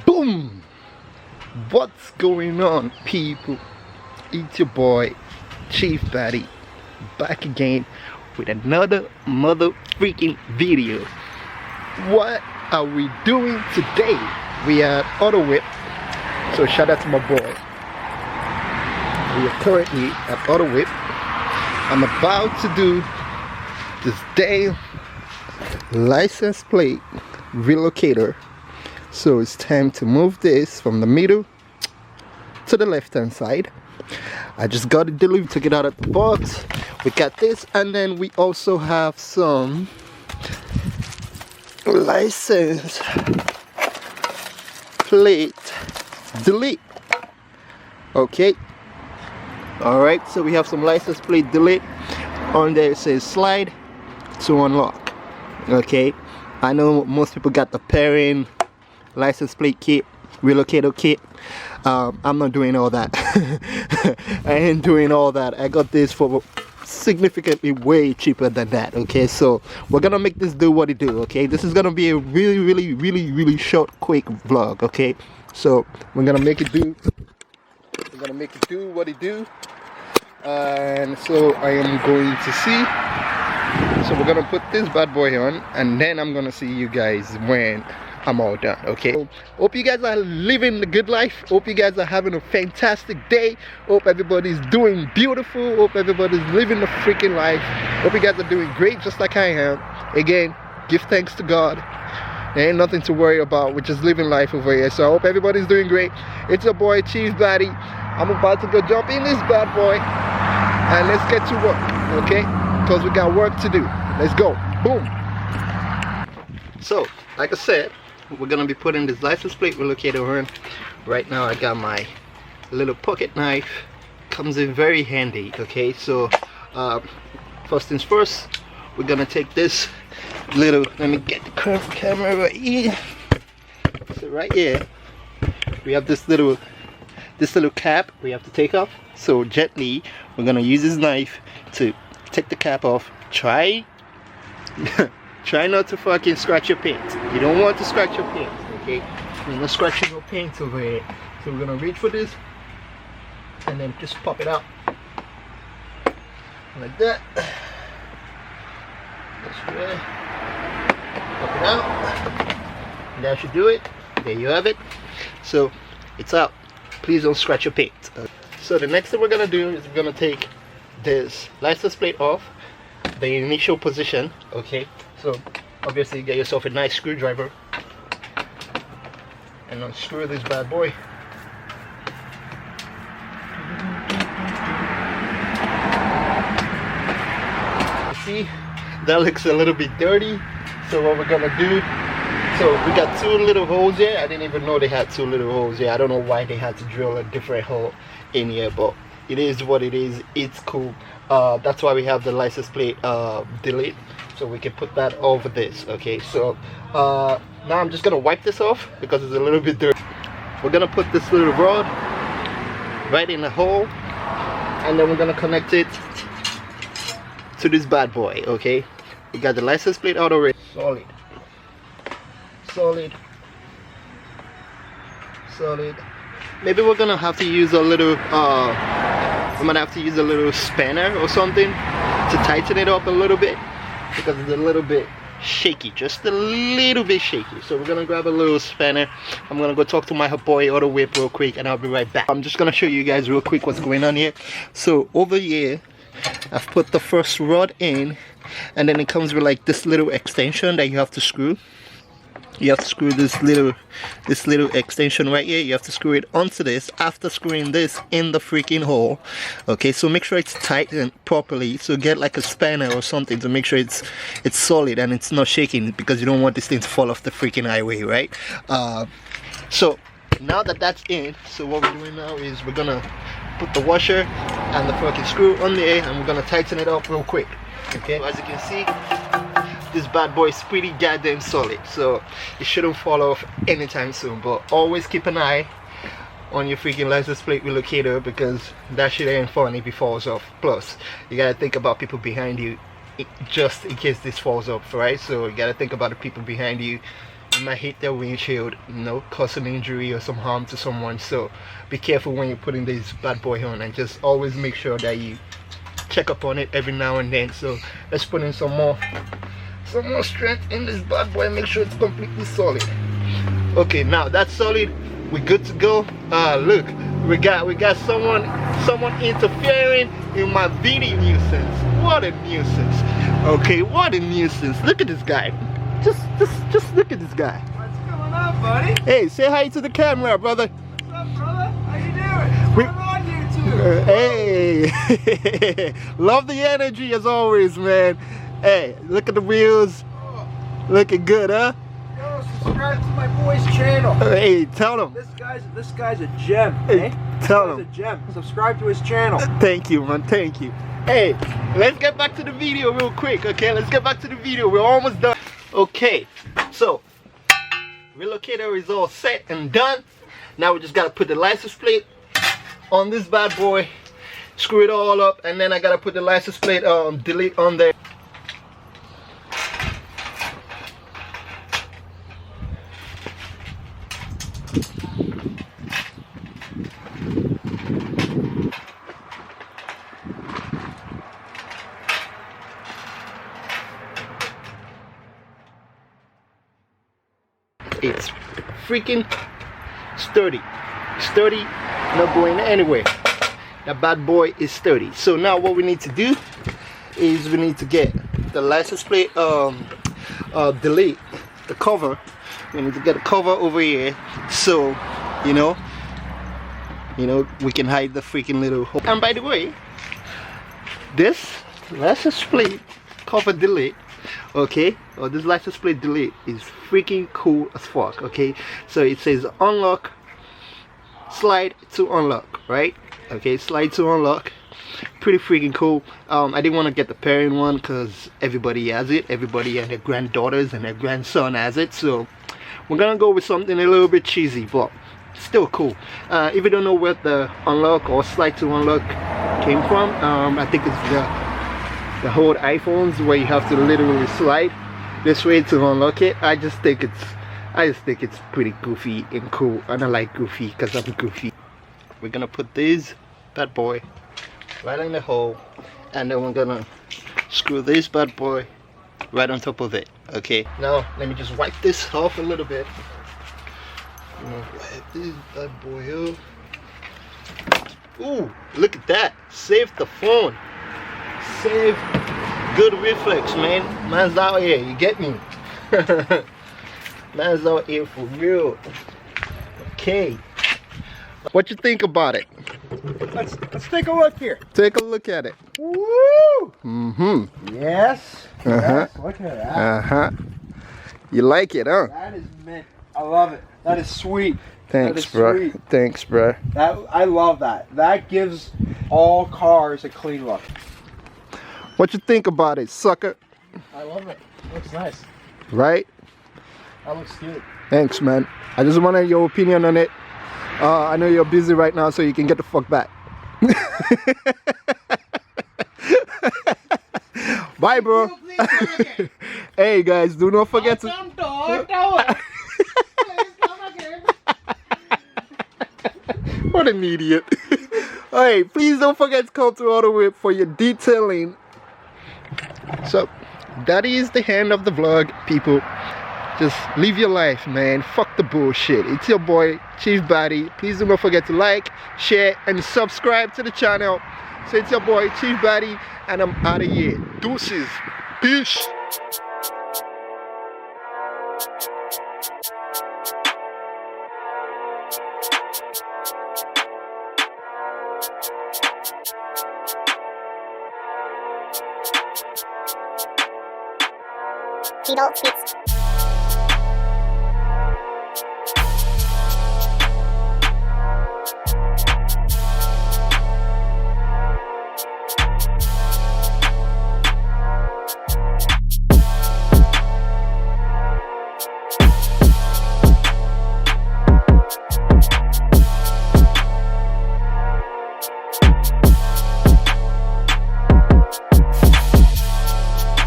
Boom! What's going on, people? It's your boy Chief Batty back again with another mother freaking video. What are we doing today? We are at Auto Whip, so shout out to my boy. We are currently at Auto Whip. I'm about to do this day license plate relocator. So it's time to move this from the middle to the left hand side. I just got it delivered, took it out of the box. We got this, and then we also have some license plate delete. Okay, all right, so we have some license plate delete. On there it says slide to unlock. Okay, I know most people got the pairing license plate kit, relocator kit. I'm not doing all that. I ain't doing all that. I got this for significantly way cheaper than that. Okay, so we're gonna make this do what it do. Okay, this is gonna be a really short, quick vlog. Okay, so we're gonna make it do. We're gonna make it do what it do. And so I am going to see. So we're gonna put this bad boy on, and then I'm gonna see you guys when I'm all done. Okay, so, hope you guys are living the good life. Hope you guys are having a fantastic day. Hope everybody's doing beautiful. Hope everybody's living the freaking life. Hope you guys are doing great, just like I am. Again, give thanks to God. There ain't nothing to worry about. We're just living life over here. So I hope everybody's doing great. It's your boy Chief Batty. I'm about to go jump in this bad boy, and let's get to work. Okay, because we got work to do. Let's go. Boom. So like I said, we're gonna be putting this license plate relocator on. Right now I got my little pocket knife. Comes in very handy. Okay, so first things first, we're gonna take this little, let me get the curved camera right here. So right here we have this little cap we have to take off. So gently we're gonna use this knife to take the cap off. Try not to fucking scratch your paint. You don't want to scratch your paint, okay? We're not scratching your paint over here. So we're gonna reach for this and then just pop it out like that. That's right. Pop it out. And that should do it. There you have it. So it's out. Please don't scratch your paint. So the next thing we're gonna do is we're gonna take this license plate off the initial position. Okay, so obviously get yourself a nice screwdriver and unscrew this bad boy. See, that looks a little bit dirty. So what we're gonna do, so we got two little holes here. I didn't even know they had two little holes here. I don't know why they had to drill a different hole in here, but it is what it is. It's cool. That's why we have the license plate delete, so we can put that over this. Okay, so now I'm just gonna wipe this off because it's a little bit dirty. We're gonna put this little rod right in the hole, and then we're gonna connect it to this bad boy. Okay, we got the license plate out already. Solid. Maybe we're gonna have to use a little we might have to use a little spanner or something to tighten it up a little bit because it's a little bit shaky, just a little bit shaky. So we're gonna grab a little spanner. I'm gonna go talk to my boy Auto Whip real quick, and I'll be right back. I'm just gonna show you guys real quick what's going on here. So over here I've put the first rod in, and then it comes with like this little extension that you have to screw. You have to screw this little extension right here. You have to screw it onto this after screwing this in the freaking hole. Okay, so make sure it's tightened properly. So get like a spanner or something to make sure it's solid and it's not shaking, because you don't want this thing to fall off the freaking highway, right? So now that that's in, so what we're doing now is we're gonna put the washer and the fucking screw on there, and we're gonna tighten it up real quick. Okay, so as you can see, this bad boy is pretty goddamn solid, so it shouldn't fall off anytime soon. But always keep an eye on your freaking license plate relocator, because that shit ain't fun if it falls off. Plus you gotta think about people behind you just in case this falls off, right? So you gotta think about the people behind you you might hit their windshield, you know, cause an injury or some harm to someone. So be careful when you're putting this bad boy on, and just always make sure that you check up on it every now and then. So let's put in some more strength in this bad boy and make sure it's completely solid. Okay, now that's solid, we're good to go. Look, we got someone interfering in my video nuisance. What a nuisance. Okay, what a nuisance. Look at this guy. Just look at this guy. What's going on, buddy? Hey, say hi to the camera, brother. What's up, brother? How you doing? I'm on YouTube. Hey, love the energy as always, man. Hey, look at the wheels. Looking good, huh? Yo, subscribe to my boy's channel. Hey, tell him. This guy's a gem, Hey, eh? tell him. This guy's a gem. Subscribe to his channel. Thank you, man. Thank you. Hey, let's get back to the video real quick, okay? Let's get back to the video. We're almost done. Okay, so Relocator is all set and done. Now we just gotta put the license plate on this bad boy, screw it all up, and then I gotta put the license plate delete on there. It's freaking sturdy, not going anywhere. That bad boy is sturdy. So now what we need to do is we need to get the license plate delete the cover. We need to get a cover over here, so you know we can hide the freaking little hole. And by the way, this license plate cover delete, okay, or this license plate delete is freaking cool as fuck. Okay, so it says unlock, slide to unlock, right? Okay, slide to unlock, pretty freaking cool. I didn't want to get the pairing one because everybody has it, everybody and their granddaughters and their grandson has it, so we're gonna go with something a little bit cheesy but still cool. If you don't know where the unlock or slide to unlock came from, I think it's the old iPhones where you have to literally slide this way to unlock it. I just think it's pretty goofy and cool, and I like goofy because I'm goofy. We're gonna put this bad boy right in the hole, and then we're gonna screw this bad boy right on top of it. Okay, now let me just wipe this off a little bit. Wipe this bad boy up. Ooh, look at that, save the phone, save. Good reflex, man. Man's out here, you get me? Man's out here for real. Okay, what you think about it? Let's take a look here. Take a look at it. Woo! Yes. Yes. Yes. Look at that. You like it, huh? That is mint. I love it. That is sweet. Thanks, bro. Thanks, bro. I love that. That gives all cars a clean look. What you think about it, sucker? I love it. Looks nice. Right? That looks good. Thanks, man. I just wanted your opinion on it. I know you're busy right now, so you can get the fuck back. Bye, bro. Hey, guys, do not forget to... What an idiot. Hey, please don't forget to come to Auto Whip for your detailing. So that is the end of the vlog, people. Just live your life, man. Fuck the bullshit. It's your boy Chief Batty. Please do not forget to like, share and subscribe to the channel. So it's your boy Chief Batty, and I'm out of here. Deuces. Peace. Beetle Beats.